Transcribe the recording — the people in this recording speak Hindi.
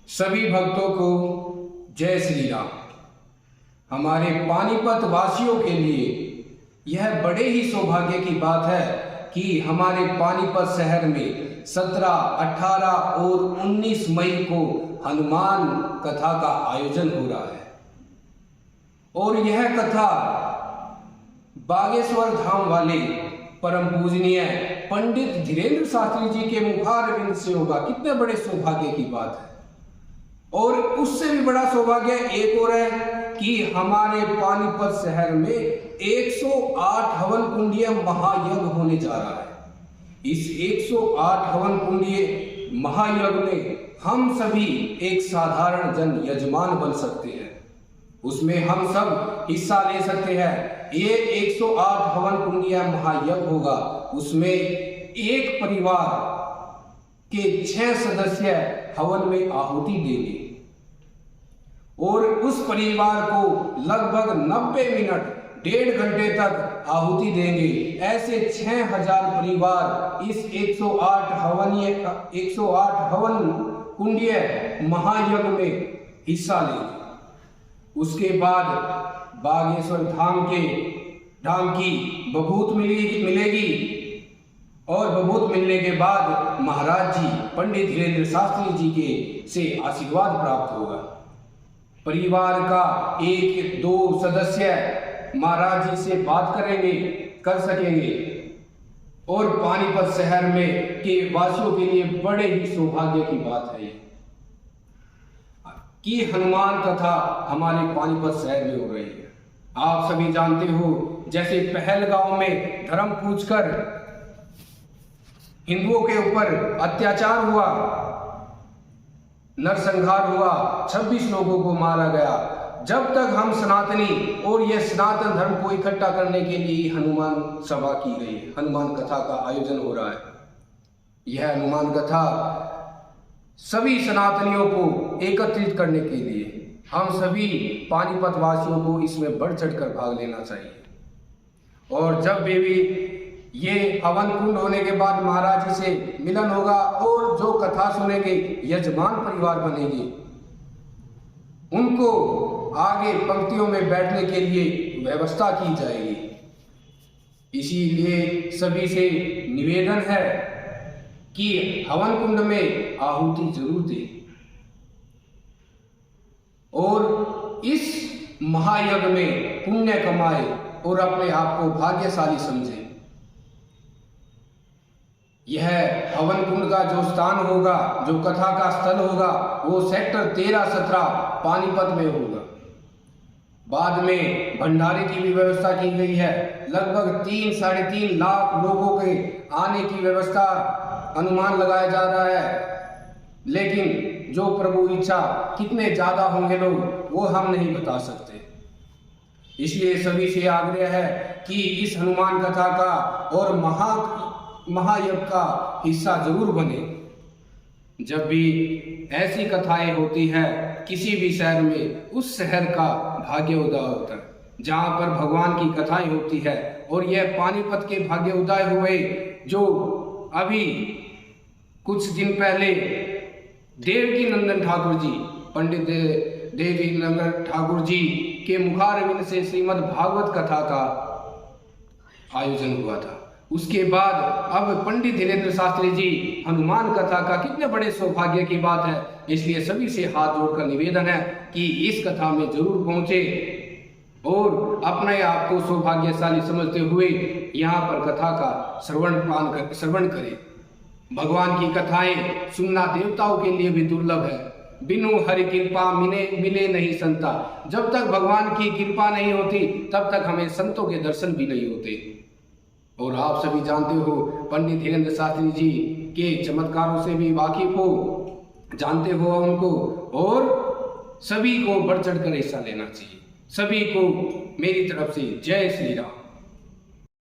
सभी भक्तों को जय श्री राम। हमारे पानीपत वासियों के लिए यह बड़े ही सौभाग्य की बात है कि हमारे पानीपत शहर में 17, 18 और 19 मई को हनुमान कथा का आयोजन हो रहा है और यह कथा बागेश्वर धाम वाले परम पूजनीय पंडित धीरेन्द्र शास्त्री जी के मुखारविंद से होगा। कितने बड़े सौभाग्य की बात है। और उससे भी बड़ा सौभाग्य एक और है कि हमारे पानीपत शहर में 108 हवन कुंडीय महायज्ञ होने जा रहा है। इस 108 हवन कुंडीय महायज्ञ में हम सभी एक साधारण जन यजमान बन सकते हैं, उसमें हम सब हिस्सा ले सकते हैं। ये 108 हवन कुंडीय महायज्ञ होगा, उसमें एक परिवार के 6 सदस्य हवन में आहुति देंगे और उस परिवार को लगभग 90 मिनट 1.5 घंटे तक आहुति देंगे। ऐसे 6000 परिवार इस 108 हवन कुंडीय महायज्ञ में हिस्सा लेंगे। उसके बाद बागेश्वर धाम की बभूत मिलेगी और बभूत मिलने के बाद महाराज जी पंडित धीरेन्द्र शास्त्री जी के से आशीर्वाद प्राप्त होगा। परिवार का 1-2 सदस्य महाराज जी से बात कर सकेंगे और पानीपत शहर में के वासियों के लिए बड़े ही सौभाग्य की बात है कि हनुमान कथा हमारे पानीपत शहर में हो रही है। आप सभी जानते हो, जैसे पहलगांव में धर्म पूछकर हिंदुओं के ऊपर अत्याचार हुआ, नरसंहार हुआ, 26 लोगों को मारा गया। जब तक हम सनातनी और यह सनातन धर्म को इकट्ठा करने के लिए हनुमान सभा की गई, हनुमान कथा का आयोजन हो रहा है। यह हनुमान कथा सभी सनातनियों को एकत्रित करने के लिए हम सभी पानीपत वासियों को इसमें बढ़ चढ़कर भाग लेना चाहिए। और जब भी ये हवन कुंड होने के बाद महाराज जी से मिलन होगा और जो कथा सुनेंगे यजमान परिवार बनेंगे, उनको आगे पंक्तियों में बैठने के लिए व्यवस्था की जाएगी। इसीलिए सभी से निवेदन है कि हवन कुंड में आहुति जरूर दें और इस महायज्ञ में पुण्य कमाए और अपने आप को भाग्यशाली समझे। यह हवन कुंड का जो स्थान होगा, जो कथा का स्थल होगा, वो सेक्टर 13-17 पानीपत में होगा। बाद में भंडारे की भी व्यवस्था की गई है। लगभग 3-3.5 लाख लोगों के आने की व्यवस्था अनुमान लगाया जा रहा है, लेकिन जो प्रभु इच्छा कितने ज्यादा होंगे लोग वो हम नहीं बता सकते। इसलिए सभी से आग्रह है कि इस हनुमान कथा का और महायज्ञ का हिस्सा जरूर बने। जब भी ऐसी कथाएं होती है किसी भी शहर में, उस शहर का भाग्य उदय होता है। जहाँ पर भगवान की कथाएं होती है और यह पानीपत के भाग्य उदय हुए, जो अभी कुछ दिन पहले देवकी नंदन ठाकुर जी, पंडित देवकी नंदन ठाकुर जी के मुखारविंद से श्रीमद् भागवत कथा का आयोजन हुआ था। उसके बाद अब पंडित धीरेन्द्र शास्त्री जी हनुमान कथा का, कितने बड़े सौभाग्य की बात है। इसलिए सभी से हाथ जोड़कर निवेदन है कि इस कथा में जरूर पहुंचे और अपने आप को सौभाग्यशाली समझते हुए यहाँ पर कथा का श्रवण करें। भगवान की कथाएं सुनना देवताओं के लिए भी दुर्लभ है। बिनु हरि कृपा मिले नहीं संता। जब तक भगवान की कृपा नहीं होती तब तक हमें संतों के दर्शन भी नहीं होते। और आप सभी जानते हो, पंडित धीरेन्द्र शास्त्री जी के चमत्कारों से भी वाकिफ हो, जानते हो उनको, और सभी को बढ़ चढ़ कर हिस्सा लेना चाहिए। सभी को मेरी तरफ से जय श्री राम।